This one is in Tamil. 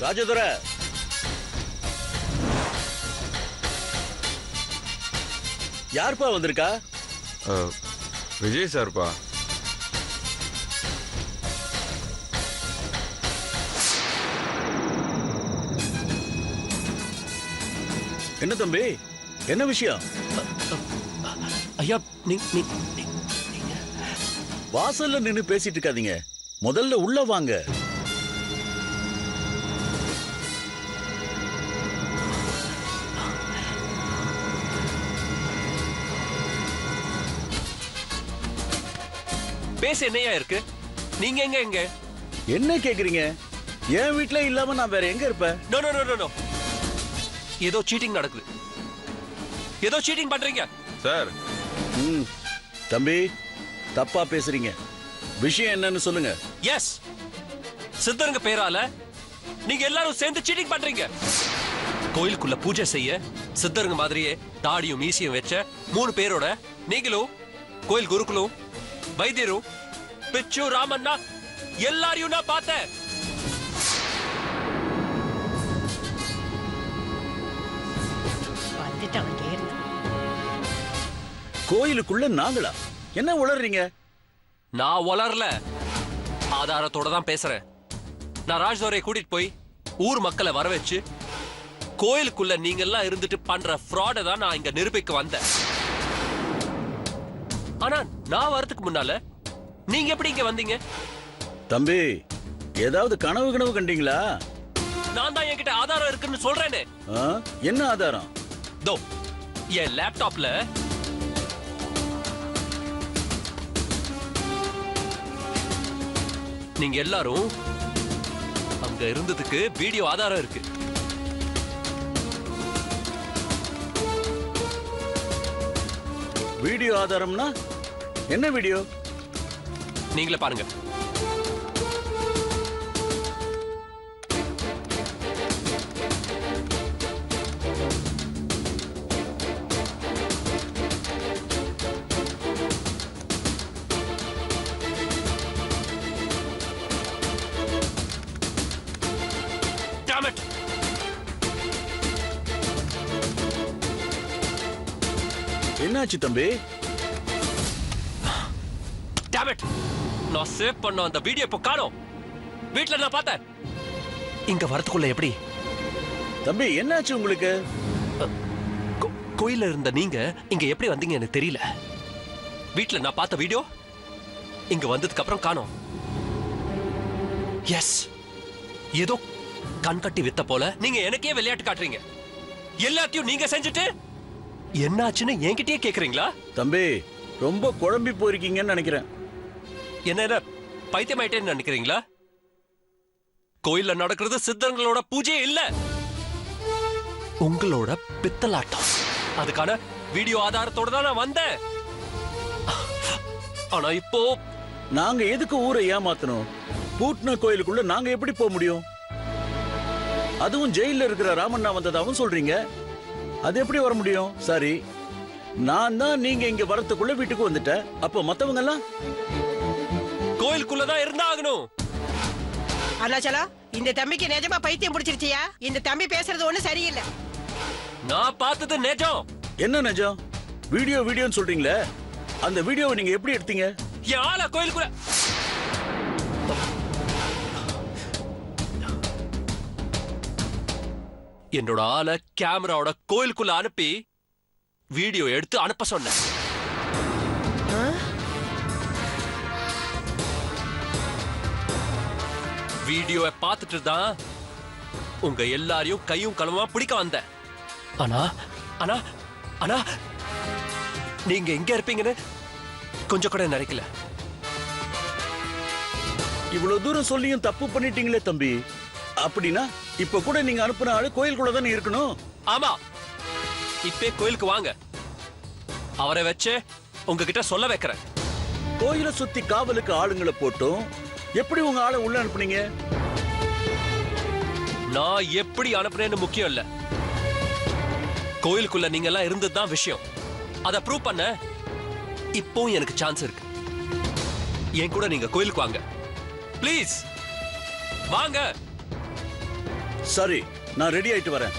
ராஜதுரை, யாருப்பா வந்திருக்கா? விஜய் சார்ப்பா. என்ன தம்பி, என்ன விஷயம்? ஐயா, வாசல்ல நின்னு பேசிட்டு இருக்காதீங்க, முதல்ல உள்ள வாங்க. பேச என்னையா இருக்கு? நீங்க எங்க? என்ன கேக்குறீங்க? என் வீட்ல இல்லாம நான் வேற எங்க இருப்பேன்? No no no no. ஏதோ சீட்டிங் நடக்குது. ஏதோ சீட்டிங் பண்றீங்க சார். தம்பி, தப்பா பேசுறீங்க. விஷயம் என்னன்னு சொல்லுங்க. எஸ், சித்தருங்க பேரால நீங்க எல்லாரும் சேர்ந்து சீட்டிங் பண்றீங்க. கோயிலுக்குள்ள பூஜை செய்ய சித்தருங்க மாதிரியே தாடியும் மீசியும் வச்ச 3 பேரோட நீங்களும் கோயில் குருக்களும் வைத்தியரும் பிச்சு ராமண்ணா எல்லாரையும் நான் பார்த்தேன். கோயிலுக்குள்ள நாங்களா? என்ன உளறீங்க? நான் உளரல, ஆதாரத்தோட தான் பேசுறேன். நான் ராஜ்தோரை கூட்டிட்டு போய் ஊர் மக்களை வர வச்சு கோயிலுக்குள்ள நீங்க எல்லாம் இருந்துட்டு பண்ற ஃப்ராட தான் நான் இங்க நிரூபிக்க வந்தேன். ஆனா நான் வரதுக்கு முன்னால நீங்க எப்படி இங்க வந்தீங்க? தம்பி, ஏதாவது கனவு கண்டீங்களா? நான் தான் என்கிட்ட ஆதாரம் இருக்குன்னு சொல்றேனே. என்ன ஆதாரம்? தோ என் லேப்டாப்ல நீங்க எல்லாரும் அங்க இருந்ததுக்கு வீடியோ ஆதாரம் இருக்கு. வீடியோ ஆதாரம்னா என்ன வீடியோ? நீங்களே பாருங்க. என்னாச்சு தம்பி? நான் சேவ் பண்ண அந்த வீடியோ இப்ப காணோம். வீட்ல நான் பார்த்தேன். இங்க வரதுக்குள்ள எப்படி? தம்பி, என்னாச்சு உங்களுக்கு? கோயில்ல இருந்த நீங்க இங்க எப்படி வந்தீங்க எனக்கு தெரியல. வீட்ல நான் பார்த்த வீடியோ இங்க வந்ததுக்கு அப்புறம் காணோம். எஸ், ஏதோ கண்கட்டி வித்த போல நீங்க எனக்கே விளையாட்டு காட்டுறீங்க. எல்லாத்தையும் நீங்க செஞ்சுட்டு என்னாச்சுன்னு என்கிட்டயே கேக்குறீங்களா? தம்பி, ரொம்ப குழம்பி போயிருக்கீங்கன்னு நினைக்கிறேன். என்ன பைத்தியமாயிட்டேன்னு நினைக்கிறீங்களா? கோயில்ல நடக்கிறது சித்தங்களோட பூஜையே இல்ல, உங்களோட பித்தலாட்டம். அதுக்கான வீடியோ ஆதாரத்தோட தான் நான் வந்தேன். ஆனா இப்போ நாங்க எதுக்கு ஊரை ஏமாத்தணும்? பூட்ன கோயிலுக்குள்ள நாங்க எப்படி போக முடியும்? அதுவும் ஜெயில இருக்கிற ராமண்ணா வந்ததாவும் சொல்றீங்க. அது எப்படி வர முடியும்? சரி, நான் தான் நீங்க இங்க வரத்துக்குள்ள வீட்டுக்கு வந்துட்டேன். அப்போ மத்தவங்க எல்லாம் கோயிலுக்குள்ளதான் இருந்தாகணும். அருணாச்சலா, இந்த தம்பிக்கு நிஜமா பைத்தியம் பிடிச்சிருச்சியா? இந்த தம்பி பேசுறது ஒண்ணு சரியில்லை. நான் பார்த்தது நிஜம். என்ன நிஜம்? வீடியோன்னு சொல்றீங்களே, அந்த வீடியோவை நீங்க எப்படி எடுத்தீங்க? என் ஆளா கோயிலுக்குள்ள என்னோட ஆளை கேமராவோட கோயிலுக்குள்ள அனுப்பி வீடியோ எடுத்து அனுப்ப சொன்னேன். வீடியோவை பார்த்துட்டு தான் உங்க எல்லாரையும் கையும் களவுமா பிடிக்க வந்தேன். ஆனா ஆனா ஆனா நீங்க எங்க இருப்பீங்கன்னு கொஞ்சம் கூட நினைக்கல. இவ்வளவு தூரம் சொல்லியும் தப்பு பண்ணிட்டீங்களே தம்பி. அப்படின்னா இப்ப கூட நீங்க அனுப்புன ஆளு கோயிலுக்குள்ள தானே இருக்கணும். ஆமா, இப்பே கோயிலுக்கு வாங்க, அவரை வச்சு உங்ககிட்ட சொல்ல வைக்கிறேன். கோயிலை சுத்தி காவலுக்கு ஆளுங்களை போட்டும் எப்படி உங்க ஆளை உள்ள அனுப்புனீங்க? நான் எப்படி அனுப்புனேன்னு முக்கியம் இல்ல, கோயிலுக்குள்ள நீங்க எல்லாம் இருந்ததுதான் விஷயம். அதை ப்ரூவ் பண்ண இப்போ எனக்கு சான்ஸ் இருக்கு. என் கூட நீங்க கோயிலுக்கு வாங்க, ப்ளீஸ் வாங்க. சரி, நான் ரெடி ஆயிட்டு வரேன்.